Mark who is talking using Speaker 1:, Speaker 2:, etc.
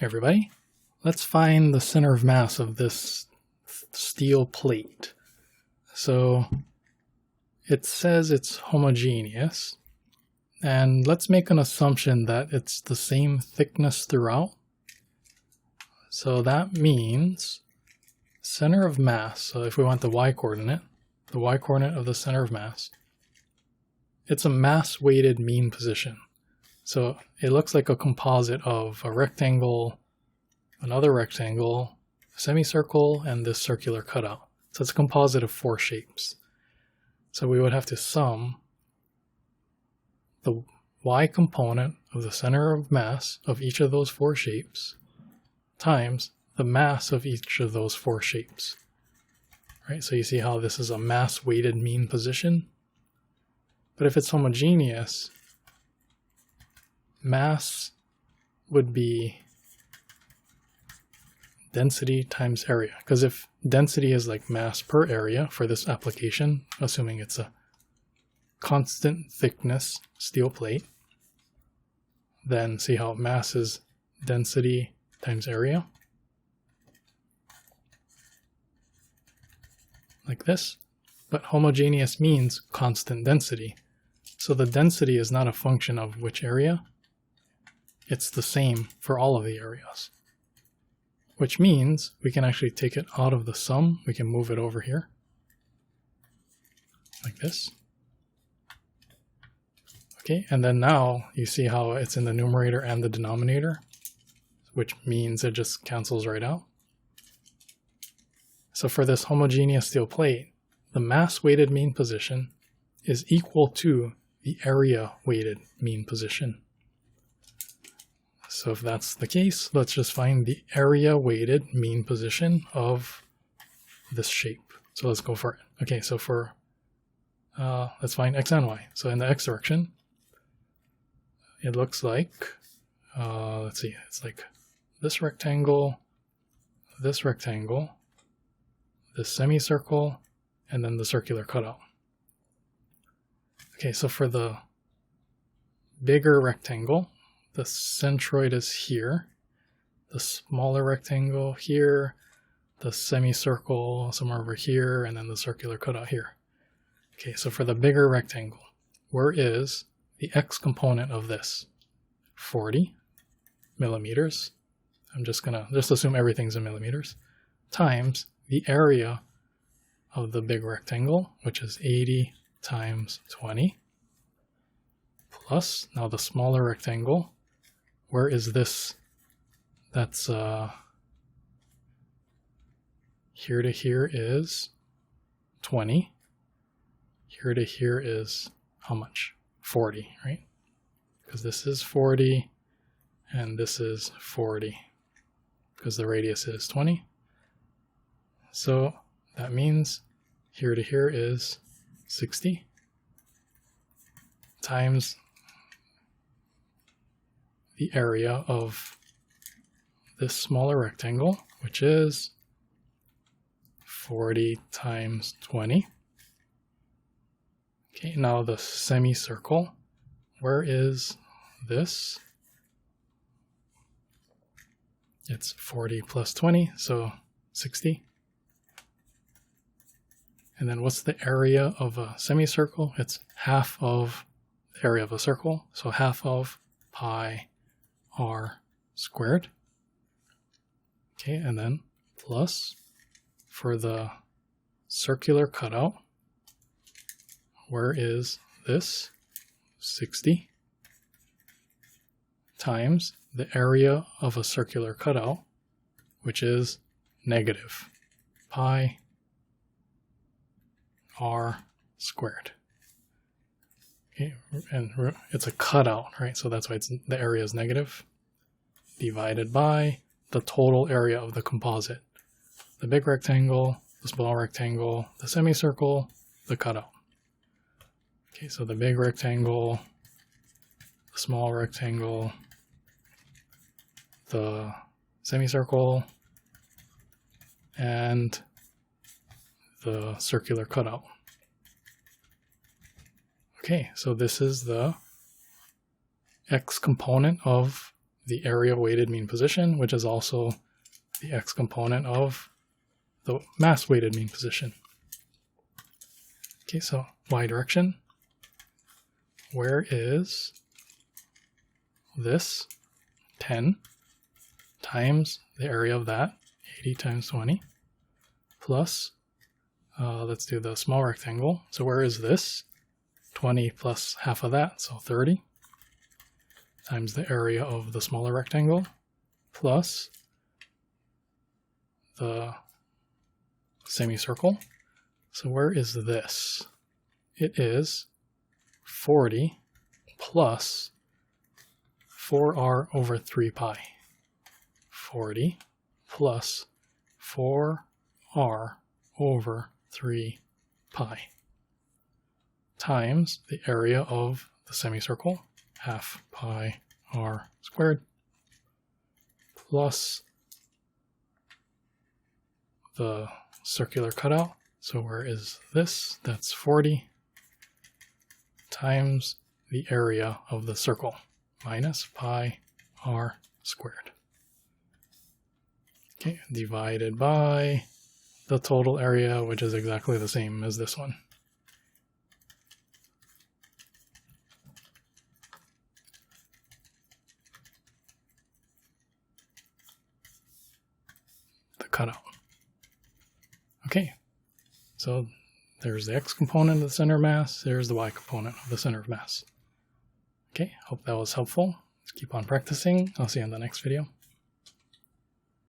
Speaker 1: everybody. Let's find the center of mass of this steel plate. So it says it's homogeneous, and let's make an assumption that it's the same thickness throughout. So that means center of mass, so if we want the y-coordinate of the center of mass, it's a mass-weighted mean position. So it looks like a composite of a rectangle, another rectangle, a semicircle, and this circular cutout. So it's a composite of 4 shapes. So we would have to sum the y component of the center of mass of each of those 4 shapes times the mass of each of those 4 shapes. Right? So you see how this is a mass-weighted mean position? But if it's homogeneous, mass would be density times area. Because if density is like mass per area for this application, assuming it's a constant thickness steel plate, then see how mass is density times area. Like this. But homogeneous means constant density. So the density is not a function of which area. It's the same for all of the areas. Which means we can actually take it out of the sum. We can move it over here. Like this. Okay, and then now you see how it's in the numerator and the denominator, which means it just cancels right out. So for this homogeneous steel plate, the mass-weighted mean position is equal to the area-weighted mean position. So if that's the case, let's just find the area-weighted mean position of this shape. So let's go for it. Okay, so for, let's find x and y. So in the x direction, it looks like, let's see, it's like this rectangle, this semicircle, and then the circular cutout. Okay, so for the bigger rectangle, the centroid is here, the smaller rectangle here, the semicircle somewhere over here, and then the circular cutout here. Okay, so for the bigger rectangle, where is the x component of this? 40 millimeters. I'm just gonna assume everything's in millimeters, times the area of the big rectangle, which is 80 times 20, plus now the smaller rectangle. Where is this? That's here to here is 20. Here to here is how much? 40, right? Because this is 40 and this is 40 because the radius is 20. So that means here to here is 60 times the area of this smaller rectangle, which is 40 times 20. Okay, now the semicircle, where is this? It's 40 plus 20, so 60. And then what's the area of a semicircle? It's half of the area of a circle, so half of pi r squared. Okay, and then plus for the circular cutout, where is this? 60 times the area of a circular cutout, which is negative pi r squared. Okay, and it's a cutout, right? So that's why the area is negative, divided by the total area of the composite. The big rectangle, the small rectangle, the semicircle, the cutout. Okay, so the big rectangle, the small rectangle, the semicircle, and the circular cutout. Okay, so this is the x component of the area weighted mean position, which is also the x component of the mass weighted mean position. Okay, so y direction, where is this 10 times the area of that, 80 times 20, plus, let's do the small rectangle. So where is this? 20 plus half of that, so 30, times the area of the smaller rectangle, plus the semicircle. So where is this? It is 40 plus 4r over 3 pi. 40 plus 4r over 3 pi times the area of the semicircle, half pi r squared, plus the circular cutout. So where is this? That's 40 times the area of the circle, minus pi r squared. Okay, divided by the total area, which is exactly the same as this one. The cutout. Okay, so there's the x component of the center of mass, there's the y component of the center of mass. Okay, hope that was helpful. Let's keep on practicing. I'll see you in the next video.